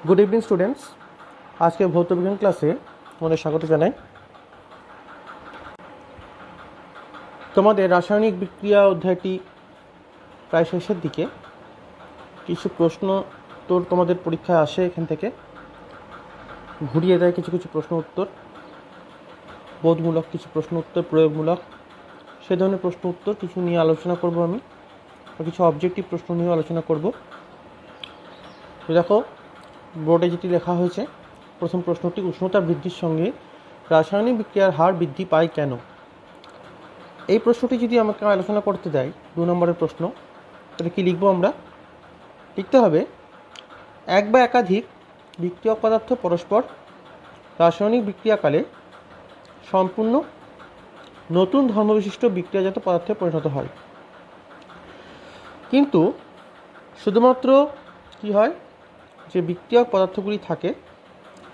Good evening students. আজকে ভৌতবিজ্ঞান ক্লাসে তোমাদের স্বাগত জানাই। তোমাদের রাসায়নিক বিক্রিয়া অধ্যায়টি প্রায় শেষের দিকে। কিছু প্রশ্ন তোমাদের পরীক্ষায় আসে, এখান থেকে ঘুরিয়ে দেয় কিছু কিছু প্রশ্ন উত্তর, বোধমূলক কিছু প্রশ্ন উত্তর, প্রয়োগমূলক, সে ধরনের প্রশ্ন উত্তর কিছু নিয়ে আলোচনা করব আমি, কিছু অবজেক্টিভ প্রশ্ন নিয়েও আলোচনা করব। দেখো বোর্ডে যেটি লেখা হয়েছে, প্রথম প্রশ্নটি, উষ্ণতা বৃদ্ধির সঙ্গে রাসায়নিক বিক্রিয়ার হার বৃদ্ধি পায় কেন? এই প্রশ্নটি যদি আমাকে আলোচনা করতে দেয়, 2 নম্বরের প্রশ্ন, তাহলে কি লিখব? আমরা লিখতে হবে, এক বা একাধিক বিক্রিয়ক পদার্থ পরস্পর রাসায়নিক বিক্রিয়াকালে সম্পূর্ণ নতুন ধর্মবিশিষ্ট বিক্রিয়াজাত পদার্থে পরিণত হয়। কিন্তু শুধুমাত্র কি হয়, যে বিক্রিয়ক পদার্থগুলি থাকে,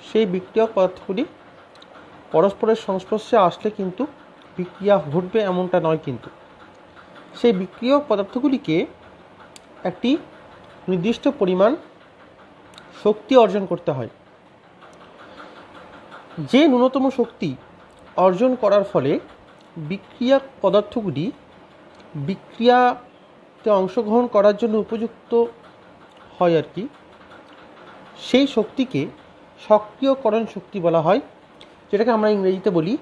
সেই বিক্রিয়ক পদার্থগুলি পরস্পরের সংস্পর্শে আসলে কিন্তু বিক্রিয়া ঘটবে এমনটা নয়। কিন্তু সেই বিক্রিয়ক পদার্থগুলিকে একটি নির্দিষ্ট পরিমাণ শক্তি অর্জন করতে হয়। যে ন্যূনতম শক্তি অর্জন করার ফলে বিক্রিয়ক পদার্থগুলি বিক্রিয়াতে অংশগ্রহণ করার জন্য উপযুক্ত হয় আর কি, সেই শক্তিকে সক্রিয়করণ শক্তি বলা হয়, যেটাকে আমরা ইংরেজিতে বলি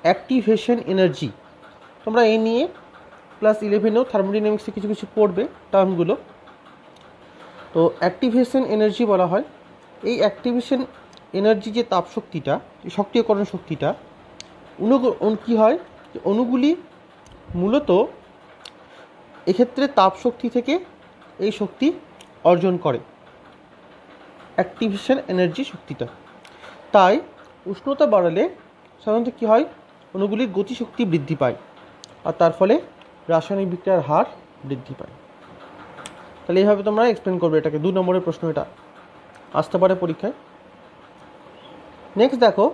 অ্যাক্টিভেশন এনার্জি। তোমরা এই নিয়ে ক্লাস 11এও থার্মোডাইনামিক্সে কিছু কিছু পড়বে টার্মগুলো। তো অ্যাক্টিভেশন এনার্জি বলা হয়। এই অ্যাক্টিভেশন এনার্জি যে তাপশক্তিটা, এই সক্রিয়করণ শক্তিটা, কী হয়, অণুগুলি মূলত এক্ষেত্রে তাপশক্তি থেকে এই শক্তি অর্জন করে, অ্যাক্টিভেশন এনার্জি শক্তিটা। তাই উষ্ণতা বাড়ালে সাধারণত কী হয়, অণুগুলির গতিশক্তি বৃদ্ধি পায়, আর তার ফলে রাসায়নিক বিক্রিয়ার হার বৃদ্ধি পায়। তাহলে এইভাবে তোমরা এক্সপ্লেন করবে এটাকে। 2 নম্বরের প্রশ্ন এটা আসতে পারে পরীক্ষায়। নেক্সট দেখো,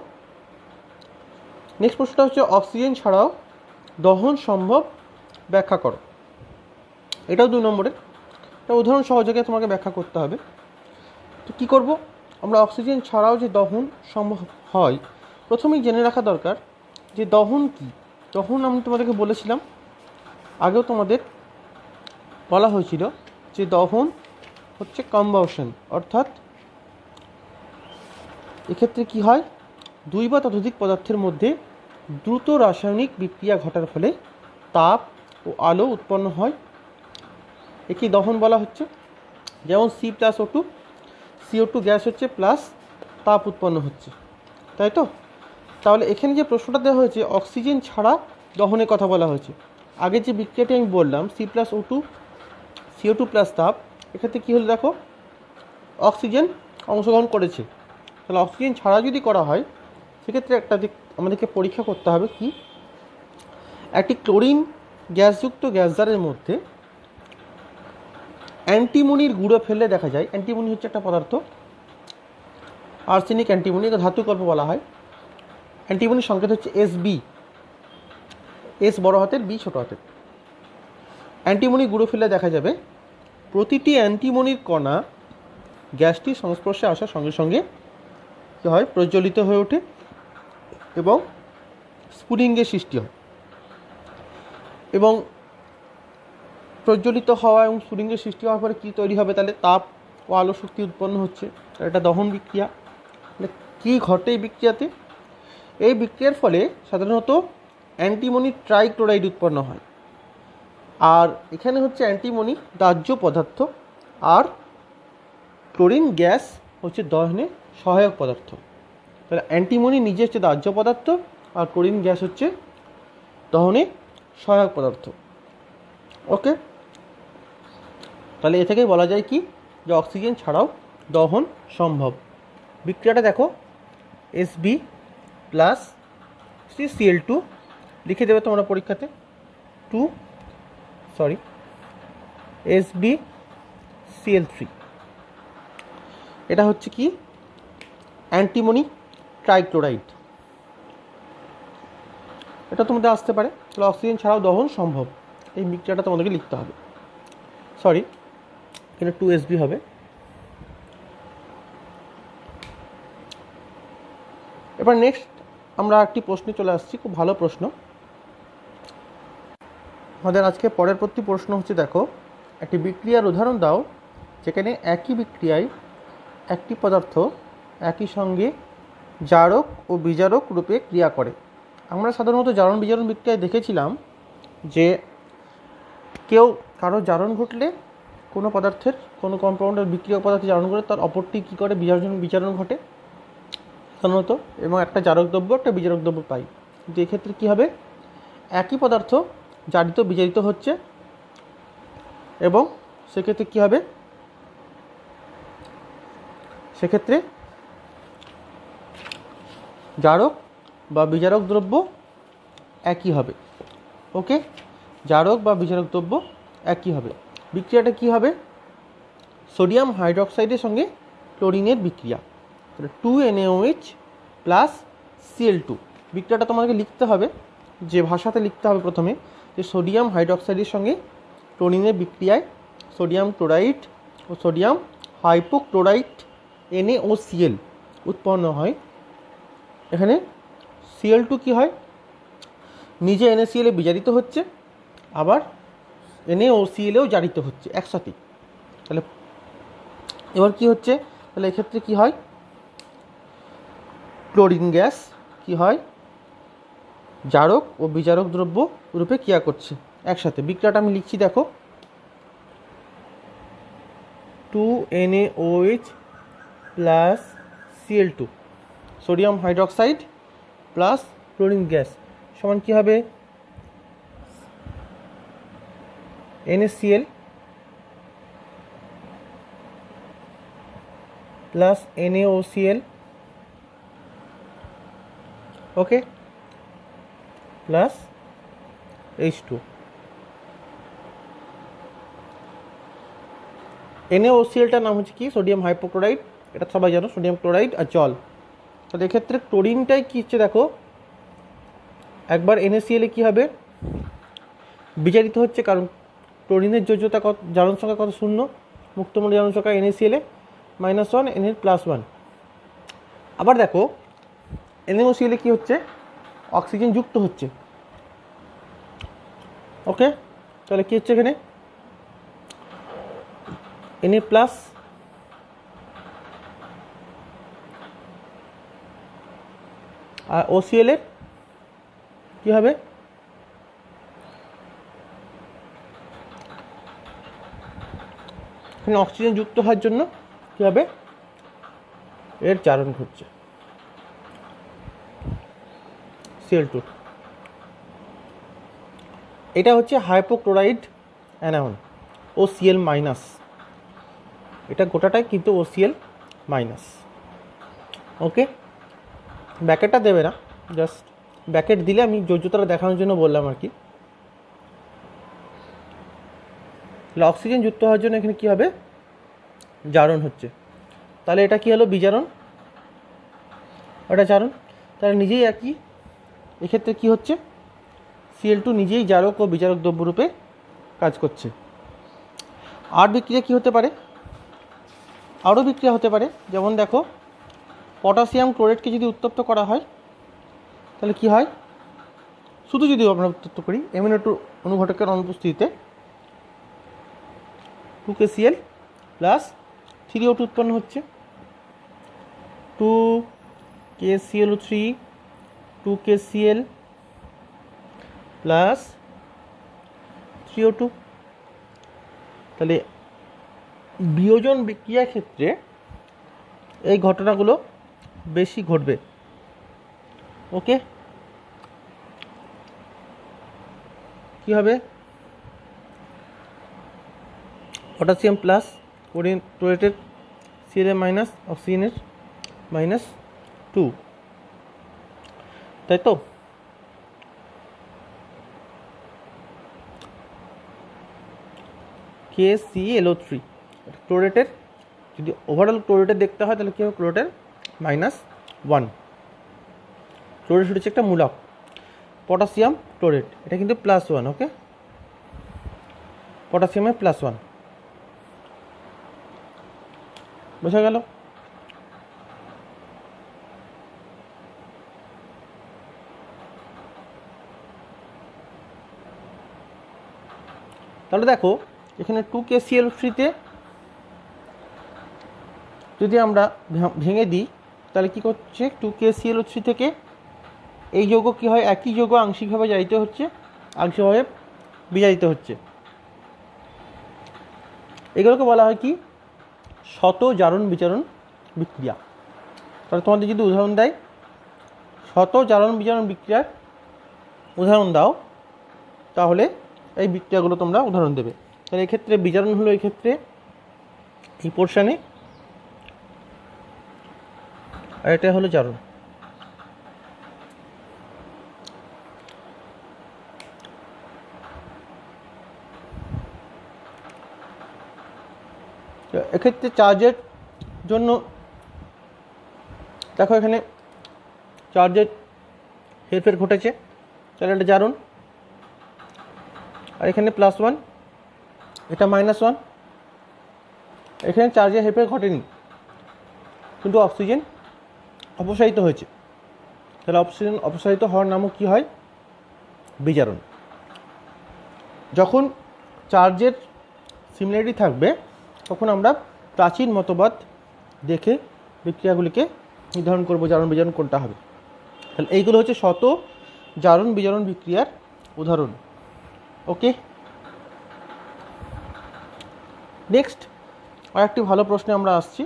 নেক্সট প্রশ্নটা হচ্ছে, অক্সিজেন ছাড়াও দহন সম্ভব ব্যাখ্যা করো। এটাও 2 নম্বরের। একটা উদাহরণ সহযোগে তোমাকে ব্যাখ্যা করতে হবে। তো কী করব আমরা? অক্সিজেন ছাড়াও যে দহন সম্ভব হয়, প্রথমেই জেনে রাখা দরকার যে দহন কী। দহন আমি তোমাদেরকে বলেছিলাম, আগেও তোমাদের বলা হয়েছিল যে দহন হচ্ছে কম্বাউশন, অর্থাৎ এক্ষেত্রে কি হয়, 2 বা ততোধিক পদার্থের মধ্যে দ্রুত রাসায়নিক বিক্রিয়া ঘটার ফলে তাপ ও আলো উৎপন্ন হয়, একে দহন বলা হচ্ছে। যেমন C+O2, CO2 গ্যাস হচ্ছে প্লাস তাপ উৎপন্ন হচ্ছে, তাই তো? তাহলে এখানে যে প্রশ্নটা দেওয়া হয়েছে, অক্সিজেন ছাড়া দহনের কথা বলা হয়েছে। আগে যে বিক্রিয়াটি আমি বললাম C+O2, CO2 প্লাস তাপ, এক্ষেত্রে কী হলো দেখো, অক্সিজেন অংশগ্রহণ করেছে। তাহলে অক্সিজেন ছাড়া যদি করা হয়, সেক্ষেত্রে একটা দিক আমাদেরকে পরীক্ষা করতে হবে কি, একটি ক্লোরিন গ্যাসযুক্ত গ্যাসদারের মধ্যে অ্যান্টিমনির গুঁড়ো ফেললে দেখা যায়, অ্যান্টিমনি হচ্ছে একটা পদার্থ, আর্সেনিক অ্যান্টিমনি, ধাতুকল্প বলা হয়। অ্যান্টিমনির সংকেত হচ্ছে SB, এস বড় হাতের, বি ছোট হাতের। অ্যান্টিমনি গুঁড়ো ফেললে দেখা যাবে প্রতিটি অ্যান্টিমনির কণা গ্যাসটির সংস্পর্শে আসার সঙ্গে সঙ্গে কী হয়, প্রজ্বলিত হয়ে ওঠে এবং স্ফুলিঙ্গের সৃষ্টি হয়। এবং প্রজ্বলিত হওয়া এবং স্ফুলিঙ্গের সৃষ্টি হওয়ার পরে কী তৈরি হবে, তাহলে তাপ ও আলো শক্তি উৎপন্ন হচ্ছে। এটা দহন বিক্রিয়া। তাহলে কী ঘটে এই বিক্রিয়াতে? এই বিক্রিয়ার ফলে সাধারণত অ্যান্টিমনি ট্রাইক্লোরাইড উৎপন্ন হয়, আর এখানে হচ্ছে অ্যান্টিমনি দাহ্য পদার্থ, আর ক্লোরিন গ্যাস হচ্ছে দহনে সহায়ক পদার্থ। তাহলে অ্যান্টিমনি নিজে হচ্ছে দাহ্য পদার্থ, আর ক্লোরিন গ্যাস হচ্ছে দহনে সহায়ক পদার্থ। ওকে, তাহলে এ থেকেই বলা যায় কি, যে অক্সিজেন ছাড়াও দহন সম্ভব। বিক্রিয়াটা দেখো, SB প্লাস Cl2 লিখে দেবে তোমরা পরীক্ষাতে, SbCl3। এটা হচ্ছে কি, অ্যান্টিমনি ট্রাইক্লোরাইড। এটা তোমাদের আসতে পারে। তাহলে অক্সিজেন ছাড়াও দহন সম্ভব, এই বিক্রিয়াটা তোমাদেরকে লিখতে হবে। এখানে 2Sb হবে। এবার নেক্সট আমরা একটি প্রশ্নে চলে আসছি, খুব ভালো প্রশ্ন। আমাদের আজকে পরের প্রশ্ন হচ্ছে, দেখো একটি বিক্রিয়ার উদাহরণ দাও যেখানে একই বিক্রিয়ায় একটি পদার্থ একই সঙ্গে জারক ও বিজারক রূপে ক্রিয়া করে। আমরা সাধারণত জারণ বিজারণ বিক্রিয়ায় দেখেছিলাম যে কারো জারণ ঘটলে কোনো পদার্থের কোনো কম্পাউন্ডের বিক্রিয়ক পদার্থে জারণ করে তার অপরটি কী করে বিজারণ ঘটে সাধারণত, এবং একটা জারক দ্রব্য একটা বিজারক দ্রব্য পাই। কিন্তু এক্ষেত্রে কী হবে, একই পদার্থ জারিত বিজারিত হচ্ছে এবং সেক্ষেত্রে কী হবে, সেক্ষেত্রে জারক বা বিজারক দ্রব্য একই হবে। ওকে, জারক বা বিজারক দ্রব্য একই হবে। বিক্রিয়াটা কী হবে, সোডিয়াম হাইড্রোক্সাইডের সঙ্গে ক্লোরিনের বিক্রিয়া, তাহলে 2NaOH প্লাস Cl2। বিক্রিয়াটা তোমাদেরকে লিখতে হবে, যে ভাষাতে লিখতে হবে প্রথমে, যে সোডিয়াম হাইড্রোক্সাইডের সঙ্গে ক্লোরিনের বিক্রিয়ায় সোডিয়াম ক্লোরাইড ও সোডিয়াম হাইপোক্লোরাইট NaOCl উৎপন্ন হয়। এখানে Cl2 কী হয়, নিজে NaCl এ বিজারিত হচ্ছে, আবার NaOCl-এও জারিত হচ্ছে একসাথেই। তাহলে এবার কি হচ্ছে, তাহলে এক্ষেত্রে কি হয়, ক্লোরিন গ্যাস কি হয়, জারক ও বিজারক দ্রব্য রূপে ক্রিয়া করছে একসাথে। বিক্রিয়াটা আমি লিখছি, দেখো 2NaOH plus Cl2 sodium hydroxide plus chlorine gas সমান কী হবে, NaCl প্লাস NaOCl, ওকে, প্লাস H2। NaOClটার নাম হচ্ছে কি, সোডিয়াম হাইপোক্লোরাইড, এটা সবাই জানো, সোডিয়াম ক্লোরাইড আর জল। তাহলে এক্ষেত্রে ক্লোরিনটাই কী হচ্ছে, দেখো একবার NaCl কী হবে, বিজারিত হচ্ছে, কারণ ক্লোরিনের যোজ্যতা কত, জারণ সংখ্যা কত, 0, মুক্তমূল জারণ সংখ্যা NaCl -1, Na +1। আবার দেখো NaOCl কী হচ্ছে, অক্সিজেন যুক্ত হচ্ছে। ওকে, তাহলে কী হচ্ছে এখানে, Na প্লাস আর OCl এর কী হবে, এখানে অক্সিজেন যুক্ত হওয়ার জন্য কী হবে, এর জারণ ঘটছে Cl2। এটা হচ্ছে হাইপোক্লোরাইড অ্যানায়ন OCl মাইনাস, এটা গোটাটাই কিন্তু OCl মাইনাস। ওকে, ব্যাকেটটা দেবে না, জাস্ট ব্যাকেট দিলে আমি যোজ্যতাটা দেখানোর জন্য বললাম আর কি। তাহলে অক্সিজেন যুক্ত হওয়ার জন্য এখানে কী হবে, জারণ হচ্ছে। তাহলে এটা কী হলো, বিজারণ, ওটা জারণ। তাহলে নিজেই একই, এক্ষেত্রে কী হচ্ছে, Cl2 নিজেই জারক ও বিজারক দ্রব্যরূপে কাজ করছে। আর বিক্রিয়া কী হতে পারে, আরও বিক্রিয়া হতে পারে, যেমন দেখো পটাশিয়াম ক্লোরেটকে যদি উত্তপ্ত করা হয় তাহলে কি হয়, শুধু যদি আমরা উত্তপ্ত করি MnO2 অনুঘটকের অনুপস্থিতিতে 2KCl প্লাস 3O2 উৎপন্ন হচ্ছে, 2KClO3 2KCl প্লাস 3O2। তাহলে বিয়োজন বিক্রিয়ার ক্ষেত্রে এই ঘটনাগুলো বেশি ঘটবে। ওকে, কী হবে, পটাশিয়াম প্লাস ক্লোরেটের Cl মাইনাস অক্সিজেনের -2, তাই তো। KClO3 ক্লোরেটের, যদি ওভারঅল ক্লোরেটের দেখতে হয় তাহলে কী হবে, ক্লোরেটের -1, ক্লোরেট হচ্ছে একটা মূলক, পটাশিয়াম ক্লোরেট এটা কিন্তু +1। ওকে, পটাশিয়ামের +1, বোঝা গেল। তাহলে দেখো এখানে 2KCl3-তে যদি আমরা ভেঙে দিই তাহলে কি করছে, 2KClO3 থেকে এই যৌগ কি হয়, একই যৌগ আংশিকভাবে জারিত হচ্ছে, আংশিকভাবে বিজারিত হচ্ছে। এগুলোকে বলা হয় কি, শত জারণ বিজারণ বিক্রিয়া। তাহলে তোমাদের যদি উদাহরণ দেয়, শত জারণ বিজারণ বিক্রিয়ার উদাহরণ দাও, তাহলে এই বিক্রিয়াগুলো তোমরা উদাহরণ দেবে। তাহলে এক্ষেত্রে বিজারণ হলো এক্ষেত্রে এই পোর্শনে, আর এটা হলো জারণ। এক্ষেত্রে চার্জের জন্য দেখো এখানে চার্জের হেরফের ঘটেছে, তাহলে এটা জারণ। আর এখানে +1, এটা -1, এখানে চার্জের হেরফের ঘটেনি, কিন্তু অক্সিজেন অপসারিত হয়েছে। তাহলে অক্সিজেন অপসারিত হওয়ার নামও কি হয়, বিজারণ। যখন চার্জের সিমিলারিটি থাকবে তখন আমরা প্রাচীন মতবাদ দেখে বিক্রিয়াগুলিকে নির্ধারণ করব জারণ বিজারণ কোনটা হবে। তাহলে এইগুলো হচ্ছে শত জারণ বিজারণ বিক্রিয়ার উদাহরণ। ওকে, নেক্সট আর একটি ভালো প্রশ্নে আমরা আসছি।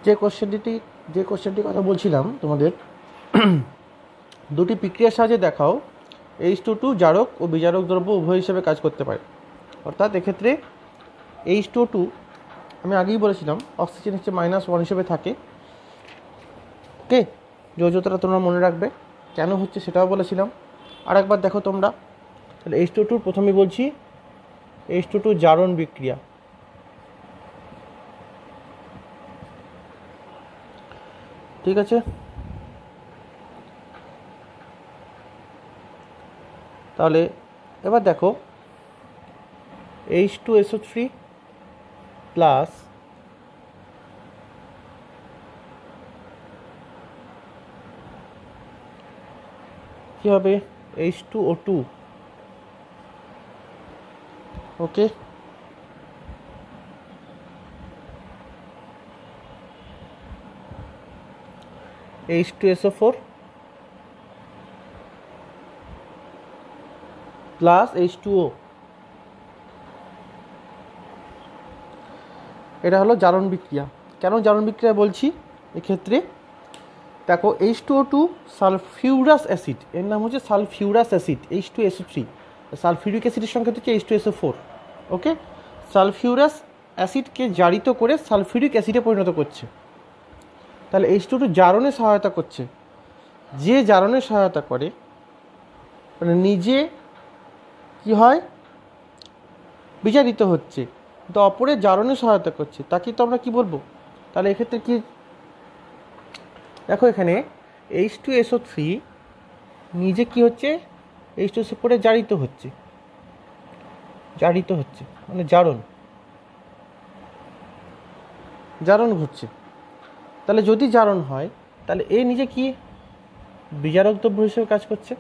যে কোশ্চেনটির কথা বলছিলাম তোমাদের, দুটি প্রক্রিয়ার সাহায্যে দেখাও H2 জারক ও বিজারক দ্রব্য উভয় হিসেবে কাজ করতে পারে। অর্থাৎ এক্ষেত্রে H2 আমি আগেই বলেছিলাম অক্সিজেন হচ্ছে -1 হিসেবে থাকে। ওকে, যৌজতাটা তোমরা মনে রাখবে, কেন হচ্ছে সেটাও বলেছিলাম। আর একবার দেখো তোমরা, তাহলে H2 প্রথমে বলছি H2 জারণ বিক্রিয়া। ঠিক আছে, তাহলে এবার দেখো H2SO3 প্লাস কি হবে, H2O2। ওকে, H2SO4 প্লাস H2O, এটা হলো জারণ বিক্রিয়া। কেন জারণ বিক্রিয়া বলছি, এক্ষেত্রে দেখো H2O2 সালফিউরাস অ্যাসিড, এর নাম হচ্ছে সালফিউরাস অ্যাসিড, H2SO3, সালফিউরিক অ্যাসিডের সংকেত হচ্ছে H2SO4। ওকে, সালফিউরাস অ্যাসিডকে জারিত করে সালফিউরিক অ্যাসিডে পরিণত করছে। তাহলে H2 জারণে সহায়তা করছে। যে জারণে সহায়তা করে, মানে নিজে কি হয়, বিজারিত হচ্ছে, কিন্তু অপরের জারণে সহায়তা করছে, তাকে তো আমরা কি বলবো। তাহলে এক্ষেত্রে কি, দেখো এখানে H2SO3 নিজে কি হচ্ছে, H2SO4 জারিত হচ্ছে, মানে জারণ ঘটছে। তাহলে যদি জারণ হয় তাহলে এ নিজে কি বিজারক দ্রব্য হিসেবে কাজ করছে।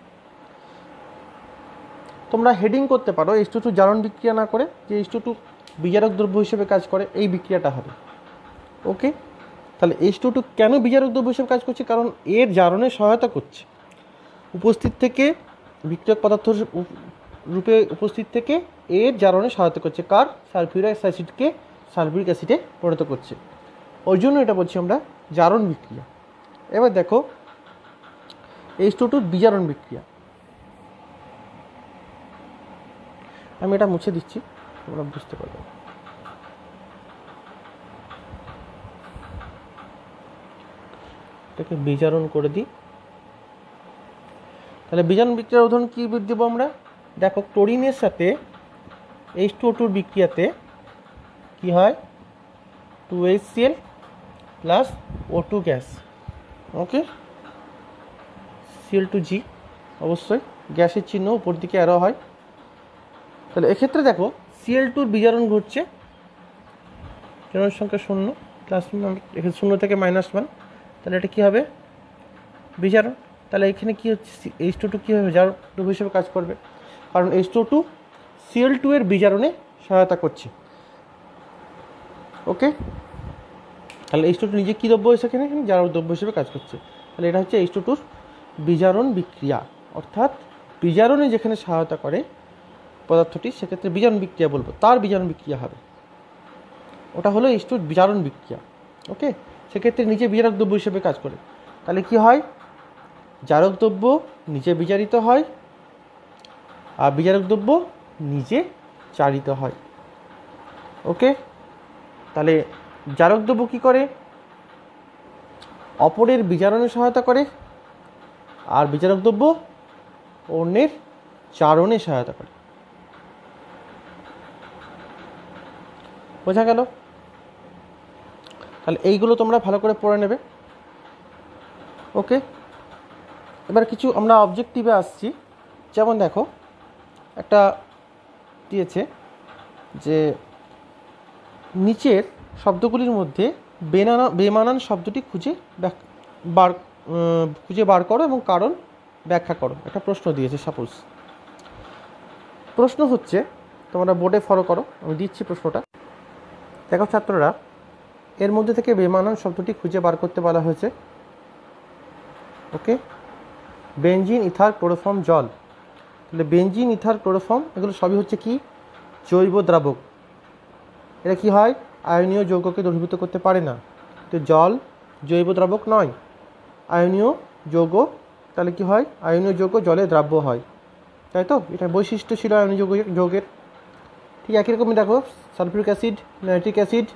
তোমরা হেডিং করতে পারো H2 জারণ বিক্রিয়া না করে যে H2 বিজারক দ্রব্য হিসেবে কাজ করে, এই বিক্রিয়াটা হবে। ওকে, তাহলে H2 কেন বিজারক দ্রব্য হিসেবে কাজ করছে, কারণ এর জারণে সহায়তা করছে, উপস্থিত থেকে বিক্রিয়ক পদার্থ রূপে উপস্থিত থেকে এর জারণে সহায়তা করছে, কার, সালফিউরিক অ্যাসিডকে সালফিউরিক অ্যাসিডে পরিণত করছে। ওই জন্য এটা বলছি আমরা জারণ বিক্রিয়া। এবার দেখো H2 বিজারণ বিক্রিয়া। আমি এটা মুছে দিচ্ছি, তোমরা বুঝতে পারবে। এটাকে বিজারণ করে দিই। তাহলে বিজারণ বিক্রিয়ার উদাহরণ কী দেবো আমরা, দেখো ক্লোরিনের সাথে H2O2 বিক্রিয়াতে কি হয়, 2HCl প্লাস O2 গ্যাস। ওকে, Cl2G, অবশ্যই গ্যাসের চিহ্ন উপর দিকে অ্যারো হয়। তাহলে এক্ষেত্রে দেখো Cl2 বিজারণ ঘটছে, জারণ সংখ্যা 0 প্লাস, এখানে 0 থেকে -1, তাহলে এটা কী হবে, বিজারণ। তাহলে এখানে কী হচ্ছে, H2 কী হবে, জারণ হিসেবে কাজ করবে। কারণ H2O2 Cl2 এর বিজারণে সহায়তা করছে। ওকে, তাহলে H2O2 নিজে কী দ্রব্য সেখানে জারক দ্রব্য হিসেবে কাজ করছে। তাহলে এটা হচ্ছে H2O2 বিজারণ বিক্রিয়া, অর্থাৎ বিজারণে যেখানে সহায়তা করে পদার্থটি সেক্ষেত্রে বিজারণ বিক্রিয়া বলবো, তার বিজারণ বিক্রিয়া হবে, ওটা হলো H2O বিজারণ বিক্রিয়া। ওকে, সেক্ষেত্রে নিচে বিজারক দ্রব্য হিসেবে কাজ করে। তাহলে কি হয়, জারক দ্রব্য নিচে বিজারিত হয় আর বিজারক দ্রব্য নিজে চারিত হয়। ওকে, তাহলে জারক দ্রব্য কী করে, অপরের বিজারণে সহায়তা করে, আর বিজারক দ্রব্য অন্যের চারণে সহায়তা করে। বোঝা গেল? তাহলে এইগুলো তোমরা ভালো করে পড়ে নেবে। ওকে, এবার কিছু আমরা অবজেক্টিভে আসছি। যেমন দেখো একটা দিয়েছে যে নিচের শব্দগুলির মধ্যে বেমানান শব্দটি খুঁজে বার করো এবং কারণ ব্যাখ্যা করো। একটা প্রশ্ন দিয়েছে। সাপোজ প্রশ্ন হচ্ছে, তোমরা বোর্ডে ফলো করো, আমি দিচ্ছি প্রশ্নটা। দেখো ছাত্ররা, এর মধ্যে থেকে বেমানান শব্দটি খুঁজে বার করতে বলা হয়েছে। ওকে, বেনজিন, ইথার, ক্লোরোফর্ম, জল। তাহলে বেনজিন, ইথার, ক্লোরোফর্ম এগুলো সবই হচ্ছে কি জৈব দ্রাবক। এটা কি হয়, আয়নীয় যৌগকে দ্রবীভূত করতে পারে না। তো জল জৈব দ্রাবক নয়, আয়নীয় যৌগ। তাহলে কি হয়, আয়নীয় যৌগ জলে দ্রাব্য হয়, তাই তো? এটা বৈশিষ্ট্য ছিল আয়নীয় যৌগের। ঠিক একই রকমই দেখো sulphuric acid, nitric acid,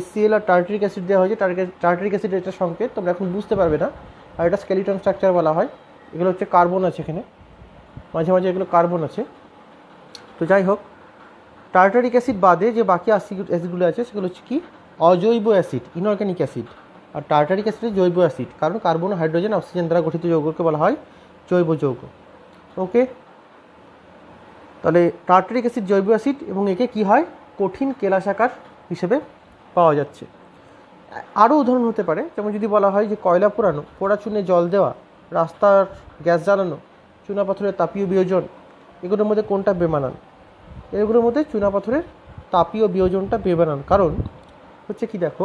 HCl আর টার্টারিক অ্যাসিড দেওয়া হয়েছে। টার্টারিক অ্যাসিড এটা সংকেত, তোমরা এখন বুঝতে পারবে না, আর এটা স্কেলিটন স্ট্রাকচার বলা হয়। এগুলো হচ্ছে কার্বন আছে এখানে, মাঝে মাঝে এগুলো কার্বন আছে। তো যাই হোক, টার্টারিক অ্যাসিড বাদে যে বাকি অ্যাসিডগুলো আছে সেগুলো হচ্ছে কি অজৈব অ্যাসিড, ইনঅর্গ্যানিক অ্যাসিড। আর টার্টারিক অ্যাসিড জৈব অ্যাসিড, কারণ কার্বন, হাইড্রোজেন, অক্সিজেন দ্বারা গঠিত যৌগকে বলা হয় জৈব যৌগ। ওকে, তাহলে টার্টারিক অ্যাসিড জৈব অ্যাসিড, এবং একে কি হয় কঠিন কেলাসাকার হিসেবে পাওয়া যাচ্ছে। আরও উদাহরণ হতে পারে, যেমন যদি বলা হয় যে কয়লা পোড়ানো, পোড়া চুনে জল দেওয়া, রাস্তার গ্যাস জ্বালানো, চুনাপাথরের তাপীয় বিয়োজন, এগুলোর মধ্যে কোনটা বেমানান? এগুলোর মধ্যে চুনাপাথরের তাপীয় বিয়োজনটা বেমানান। কারণ হচ্ছে কি দেখো,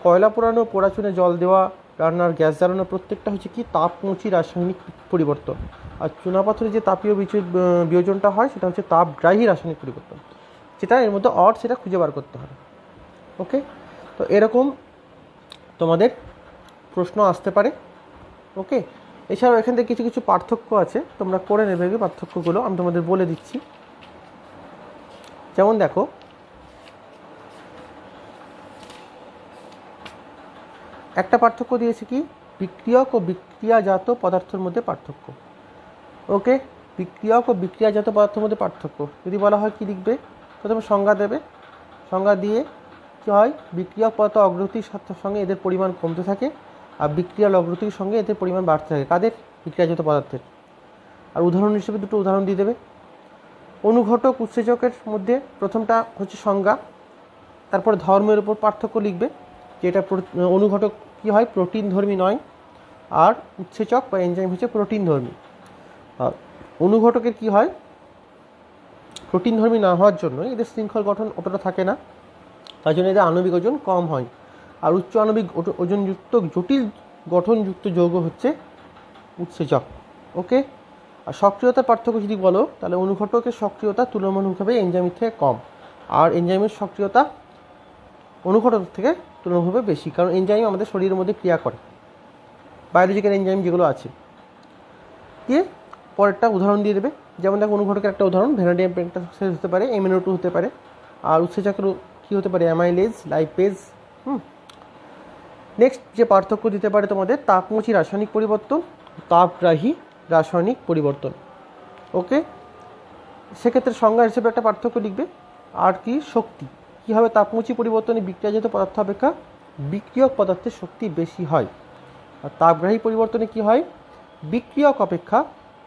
কয়লা পোড়ানো, পোড়া চুনে জল দেওয়া, রান্নার গ্যাস জ্বালানো প্রত্যেকটা হচ্ছে কি তাপমুচি রাসায়নিক পরিবর্তন। আর চুনাপাথরের যে তাপীয় বিয়োজনটা হয় সেটা হচ্ছে তাপগ্রাহী রাসায়নিক পরিবর্তন, যেটা এর মধ্যে অড সেটা খুঁজে বার করতে হবে। ওকে, তো এরকম তোমাদের প্রশ্ন আসতে পারে। ওকে, এছাড়াও এখান থেকে কিছু কিছু পার্থক্য আছে, তোমরা করে নেবে পার্থক্যগুলো, আমি তোমাদের বলে দিচ্ছি। যেমন দেখো একটা পার্থক্য দিয়েছে কি বিক্রিয়ক ও বিক্রিয়াজাত পদার্থের মধ্যে পার্থক্য। ওকে, বিক্রিয়ক ও বিক্রিয়াজাত পদার্থের মধ্যে পার্থক্য যদি বলা হয় কি লিখবে, প্রথমে সংজ্ঞা দেবে। সংজ্ঞা দিয়ে কী হয়, বিক্রিয়ক পদার্থ অগ্রগতির সঙ্গে এদের পরিমাণ কমতে থাকে, আর বিক্রিয়ার অগ্রগতির সঙ্গে এদের পরিমাণ বাড়তে থাকে। কাদের? বিক্রিয়াজাত পদার্থের। আর উদাহরণ হিসেবে দুটো উদাহরণ দিয়ে দেবে। অনুঘটক উৎসেচকের মধ্যে প্রথমটা হচ্ছে সংজ্ঞা, তারপর ধর্মের উপর পার্থক্য লিখবে, যে এটা অনুঘটক কী হয় প্রোটিন ধর্মী নয়, আর উৎসেচক বা এনজাইম হচ্ছে প্রোটিন ধর্মী। আর অনুঘটকের কি হয়, প্রোটিন ধর্মী না হওয়ার জন্য এদের শৃঙ্খল গঠন অতটা থাকে না, তার জন্য এদের আণবিক ওজন কম হয়। আর উচ্চ আণবিক ওজনযুক্ত জটিল গঠনযুক্ত যৌগ হচ্ছে উৎসেচক। ওকে, আর সক্রিয়তার পার্থক্য যদি বলো, তাহলে অনুঘটকের সক্রিয়তা তুলনামূলকভাবে এনজাইমের থেকে কম, আর এনজাইমের সক্রিয়তা অনুঘটক থেকে তুলনামূলকভাবে বেশি, কারণ এনজাইম আমাদের শরীরের মধ্যে ক্রিয়া করে, বায়োলজিক্যাল এনজাইম যেগুলো আছে। দিয়ে পরেরটা উদাহরণ দিয়ে দেবে। যেমন দেখো অনুঘটকের একটা উদাহরণ ভ্যানাডিয়াম পেন্টাক্সাইড হতে পারে, MnO2 হতে পারে, আর উৎসেচকের কী হতে পারে অ্যামাইলেজ, লাইপেজ। নেক্সট যে পার্থক্য দিতে পারে তোমাদের তাপমুচি রাসায়নিক পরিবর্তন, তাপগ্রাহী রাসায়নিক পরিবর্তন। ওকে, সেক্ষেত্রে সংজ্ঞা হিসেবে একটা পার্থক্য লিখবে। আর কি শক্তি, কী হবে তাপমুচি পরিবর্তনে বিক্রিয়াজাত পদার্থ অপেক্ষা বিক্রিয়ক পদার্থের শক্তি বেশি হয়। আর তাপগ্রাহী পরিবর্তনে কি হয়, বিক্রিয়ক অপেক্ষা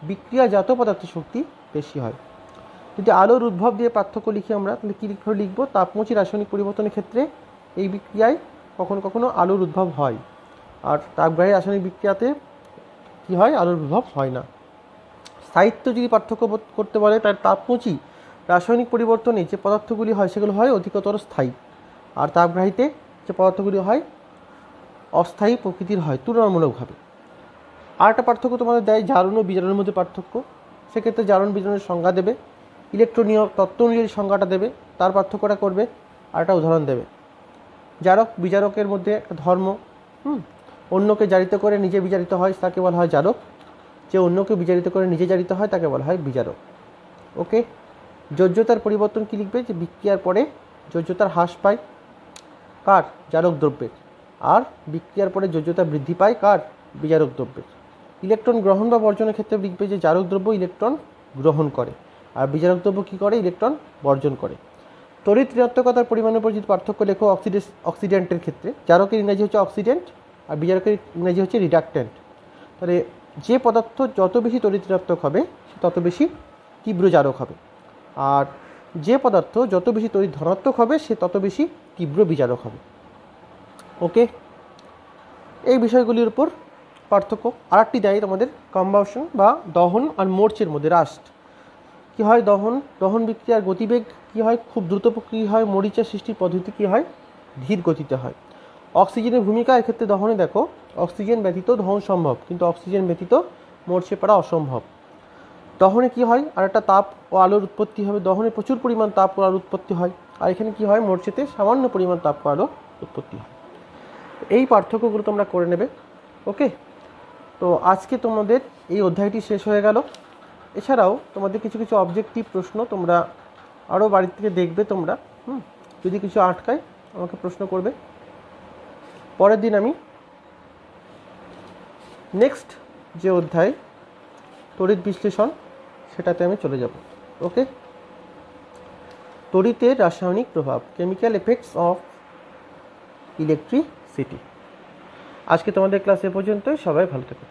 বিক্রিয়াজাত পদার্থের শক্তি বেশি হয়। যদি আলোর উদ্ভব দিয়ে পার্থক্য লিখি আমরা, তাহলে কী লিখবো, তাপমুচি রাসায়নিক পরিবর্তনের ক্ষেত্রে এই বিক্রিয়ায় কখনো কখনো আলোর উদ্ভব হয়, আর তাপগ্রাহী রাসায়নিক বিক্রিয়াতে কী হয়, আলোর উদ্ভব হয় না। স্থায়িত্ব যদি পার্থক্য করতে বলে, তার তাপমুচি রাসায়নিক পরিবর্তনে যে পদার্থগুলি হয় সেগুলো হয় অধিকতর স্থায়ী, আর তাপগ্রাহীতে যে পদার্থগুলি হয় অস্থায়ী প্রকৃতির হয় তুলনামূলকভাবে। আর একটা পার্থক্য তোমাদের দেয় জারণ ও বিজারণের মধ্যে পার্থক্য। সেক্ষেত্রে জারণ বিজারণের সংজ্ঞা দেবে, ইলেকট্রনীয় তত্ত্ব অনুযায়ী সংজ্ঞাটা দেবে, তার পার্থক্যটা করবে, আর একটা উদাহরণ দেবে। জারক বিজারকের মধ্যে একটা ধর্ম, অন্যকে জারিত করে নিজে বিজারিত হয় তাকে বলা হয় জারক, যে অন্যকে বিজারিত করে নিজে জারিত হয় তাকে বলা হয় বিজারক। ওকে, যোজ্যতার পরিবর্তন কি লিখবে, যে বিক্রিয়ার পরে যোজ্যতার হ্রাস পায় কার, জারক দ্রব্যের, আর বিক্রিয়ার পরে যোজ্যতা বৃদ্ধি পায় কার, বিজারক দ্রব্যের। ইলেকট্রন গ্রহণ বা বর্জনের ক্ষেত্রে লিখবে যে জারক দ্রব্য ইলেকট্রন গ্রহণ করে, আর বিজারক দ্রব্য কী করে, ইলেকট্রন বর্জন করে। তড়িৎ ঋণাত্মকতার পরিমাণের উপর যদি পার্থক্য লেখো অক্সিডেন্টের ক্ষেত্রে, জারকের ইংরাজি হচ্ছে অক্সিডেন্ট আর বিজারকের ইংরাজি হচ্ছে রিডাক্ট্যান্ট। তাহলে যে পদার্থ যত বেশি তড়িৎ ঋণাত্মক হবে সে তত বেশি তীব্র জারক হবে, আর যে পদার্থ যত বেশি তড়িৎ ধনাত্মক হবে সে তত বেশি তীব্র বিজারক হবে। ওকে, এই বিষয়গুলির উপর পার্থক্য। আর একটি দেয় তোমাদের কম্বাউশন বা দহন আর মোর্চের মধ্যে রাস্ট। কী হয়, দহন বিক্রিয়ার গতিবেগ কী হয়, খুব দ্রুত প্রক্রিয়া হয়, মরিচা সৃষ্টির পদ্ধতি কী হয়, ধীর গতিতে হয়। অক্সিজেনের ভূমিকা এক্ষেত্রে দহনে দেখো, অক্সিজেন ব্যতীত দহন সম্ভব, কিন্তু অক্সিজেন ব্যতীত মরচে পড়া অসম্ভব। দহনে কি হয়, আর একটা তাপ ও আলোর উৎপত্তি হবে, দহনে প্রচুর পরিমাণ তাপ ও আলোর উৎপত্তি হয়, আর এখানে কি হয়, মরচেতে সামান্য পরিমাণ তাপ ও আলো উৎপত্তি হয়। এই পার্থক্যগুলো তোমরা করে নেবে। ওকে, তো আজকে তোমাদের এই অধ্যায়টি শেষ হয়ে গেল। এছাড়াও তোমাদের কিছু কিছু অবজেক্টিভ প্রশ্ন তোমরা আরও বাড়ির থেকে দেখবে তোমরা, যদি কিছু আটকায় আমাকে প্রশ্ন করবে। পরের দিন আমি নেক্সট যে অধ্যায় তড়িৎ বিশ্লেষণ সেটাতে আমি চলে যাব। ওকে, তড়িতের রাসায়নিক প্রভাব, কেমিক্যাল এফেক্টস অফ ইলেকট্রিসিটি। আজকে তোমাদের ক্লাস এ পর্যন্তই, সবাই ভালো থেকো।